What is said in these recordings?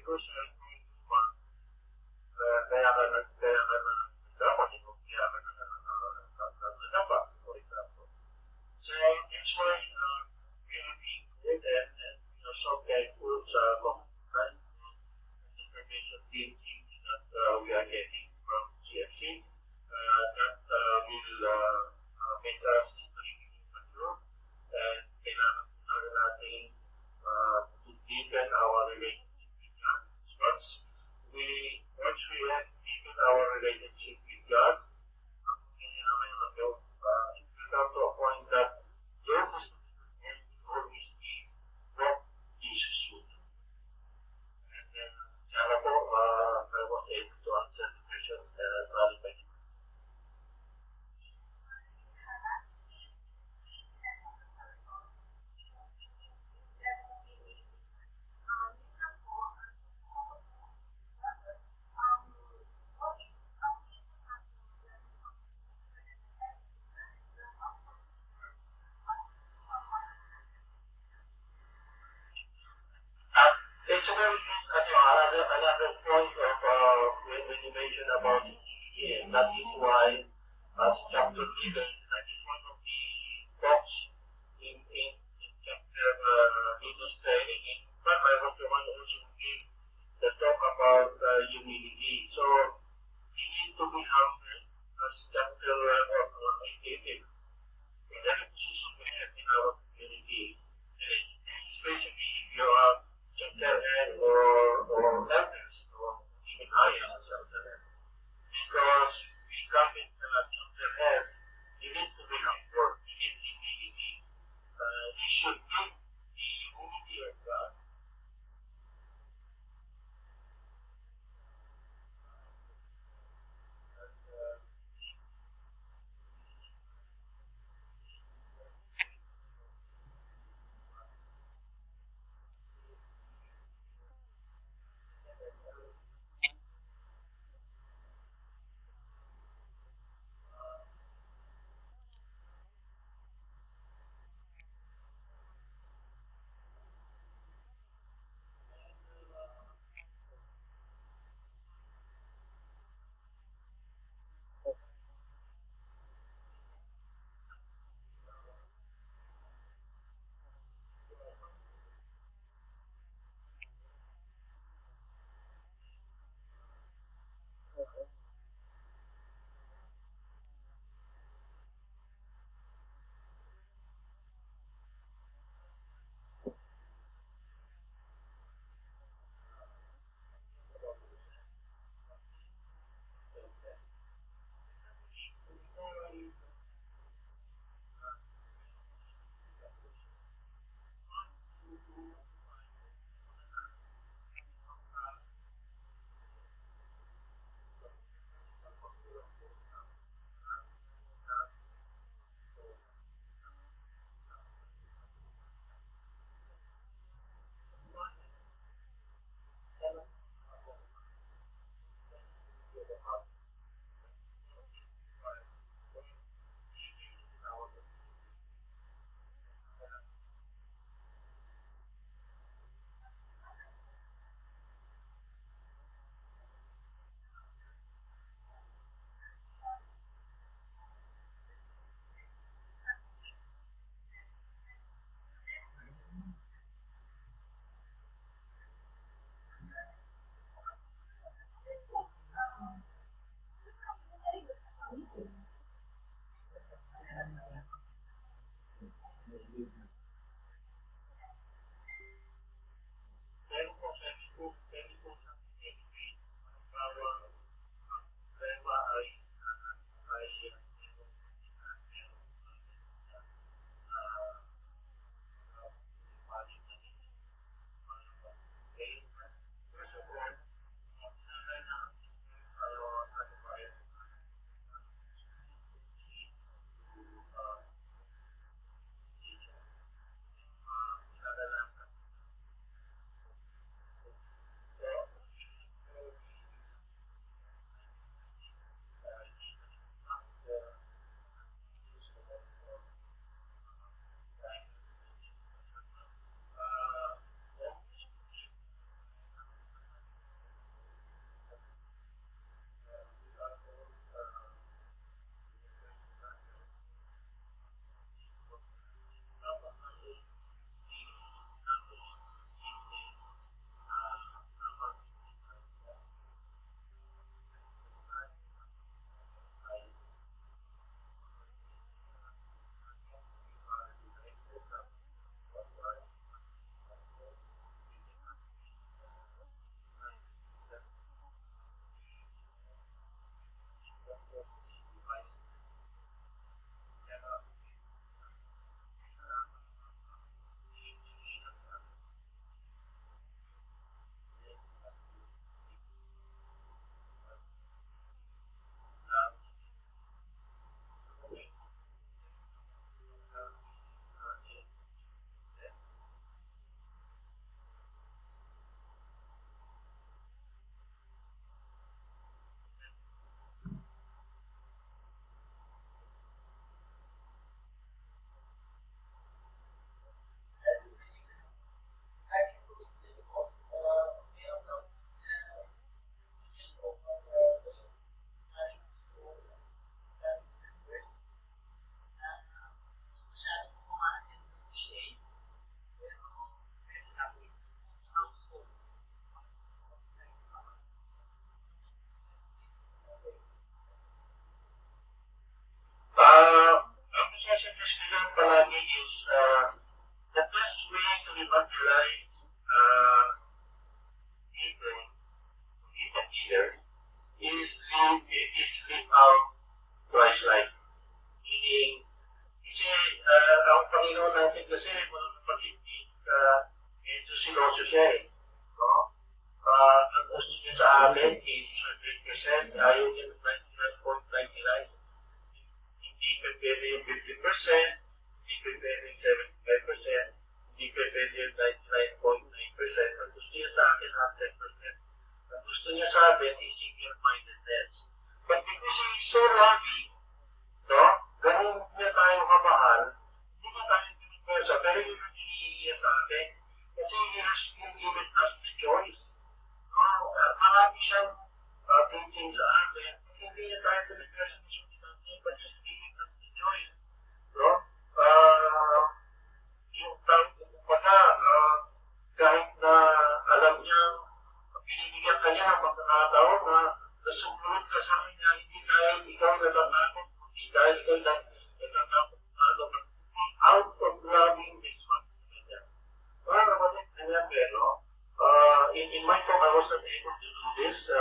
for example. So that's why we are being good and software tools right? Information teams that we are getting from CFC that will make us really mature and kailangan po talaga natin to deepen our relationship with God. Once we have deepened our relationship with God, it will come to a point that your testimony will always be what Jesus would do. And then, sana po, I was able to answer the question clarified. It's a very another point of when you mention about humility, and that is why, as chapter given, that is one of the talks in chapter Leaders Training. In fact, I was the one also who gave the talk about humility. So we need to be humble, as chapter 18. Whatever position we have in our community, and especially if you are chapter head or elders or even higher because we come in chapter head, you need to be humble, you need humility. You should give the humility of God. lagi is the best way to evangelize people, even leaders, is live out Christ-like. Meaning, kasi ang Panginoon natin kasi, mga kapatid, is medyo siloso siya eh. No? Ang gusto niya sa atin is 100%, ayaw niya ng 99.99. Hindi pa pwede yung 50%, hindi pa pwede yung 75%, hindi pa pwede yung 99.9%. Ang gusto niya sa atin, 100%. Ang gusto niya sa atin is single-mindedness. But because he is so loving, no? Ganun niya tayo kamahal, hindi niya tayo pinipesa, pero yun ang hinihiya sa atin. Kasi he has still given us the choice. No? Marami siyang teaching sa atin, hindi niya tayo pinipesa na siya natin, but he's giving us the choice. No? Yung tayo, kumbaga, kahit na alam niya, binibigyan ka niya ng pagkakataon na nasumunod ka sa kanya, hindi dahil ikaw natatakot, hindi dahil ikaw natatakot out of loving responsibility. Mga kapatid, remember, no? In my talk, I wasn't able to do this.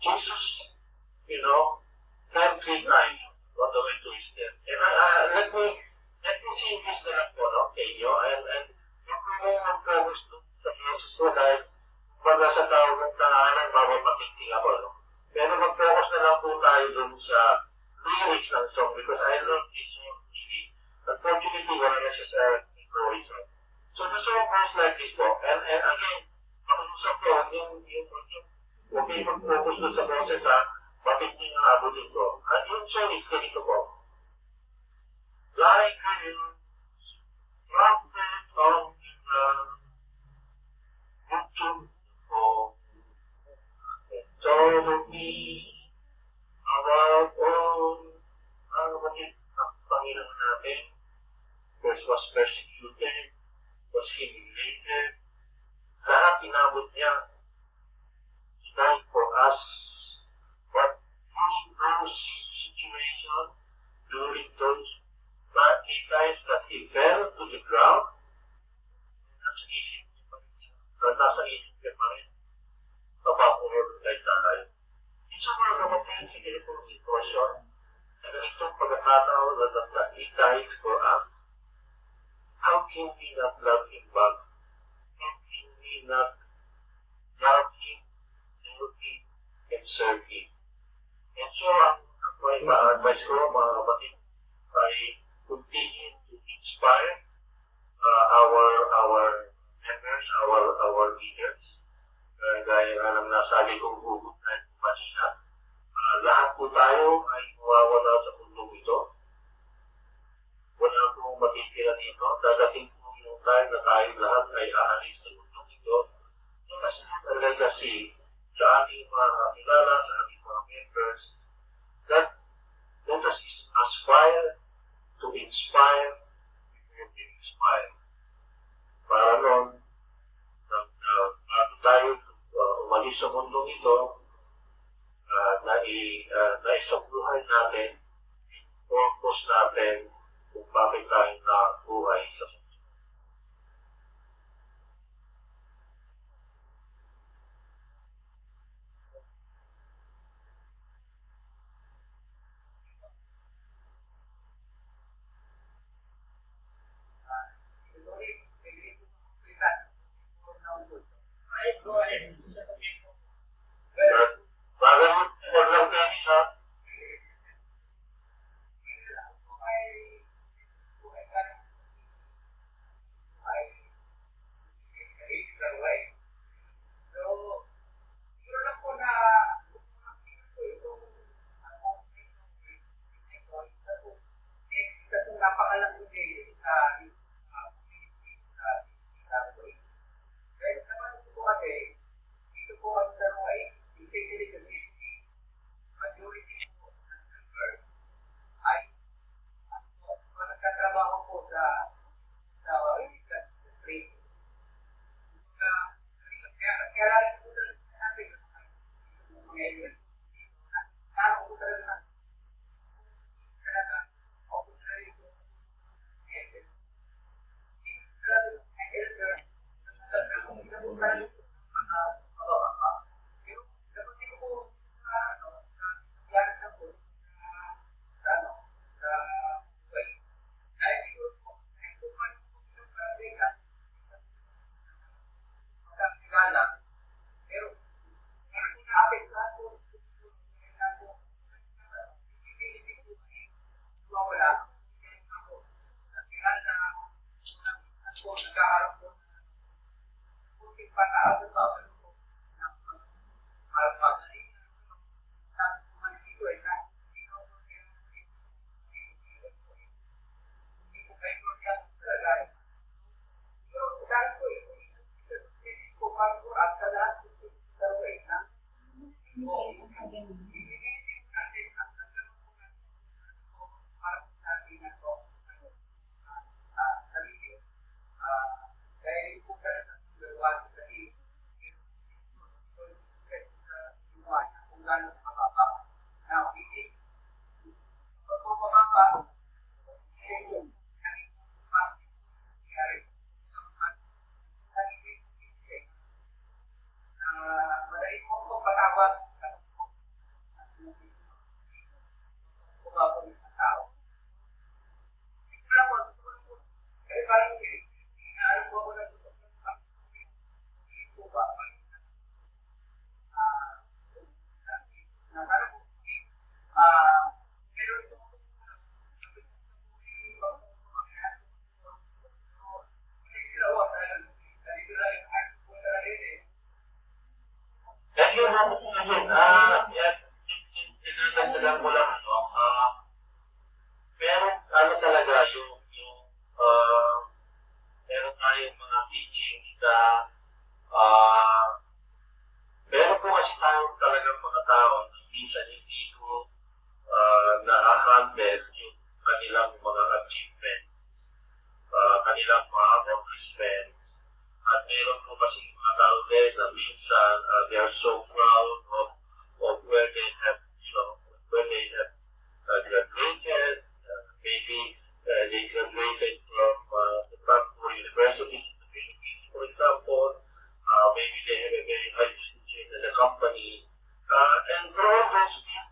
Jesus, fell 3 times on the way to his death. And let me see this na lang po, no? Okay, and yung mag-focus sa process ko dahil pag nasa tawag ng tanganan, bawal makiking ako, no? Pero mag-focus na lang po tayo dun sa lyrics ng song because I love this song really. Unfortunately, wala na siya sa story song. So the song goes like this po. And again, pag-usap ko, huwag kayo mag-focus dun sa boses ha, bakit niyo naabutin ko. At yung song is ganito po. Like a trumpet on the ground, YouTube ko, told me about all ang bakit ang Panginoon natin was persecuted, was humiliated, lahat inabot niya. He died for us. But during those situations, during those bad times that he fell to the ground, nasa isip niya pa rin, papapunod kay tayo. Minsan mga kapatid, sa ganitong sitwasyon, sa ganitong pagkakataon na he died for us, how can we not love him back? How can we not love him, know him, and serve him? And so, ang may ma-advise ko, mga kapatid, ay continue to inspire our members, our leaders. Gaya nga ng nasabi kong hugot na kanina, lahat po tayo ay mawawala sa mundong ito. Wala pong matitira dito. Dadating po yung time na tayo lahat ay aalis sa mundong ito. Kasi ang legacy sa ating mga kilala, sa ating mga members, that let us aspire to inspire before we inspire. Para noon, bago tayo umalis sa mundong ito, naisabluhan natin, purpose natin kung bakit tayo nabuhay sa mundo. Huwag lang tennis ha. Yan yung yun, yan, tinatagdagan ko lang, ano, meron, ano talaga, meron tayong mga teachings na, meron po kasi tayong talagang mga tao na minsan hindi ko na-handle yung kanilang mga achievements, kanilang mga accomplishments. At meron po kasi mga tao din na minsan they are so proud of where they have, where they have graduated. Maybe they graduated from the top 4 universities in the Philippines, for example. Maybe they have a very high position in the company. And for all those people,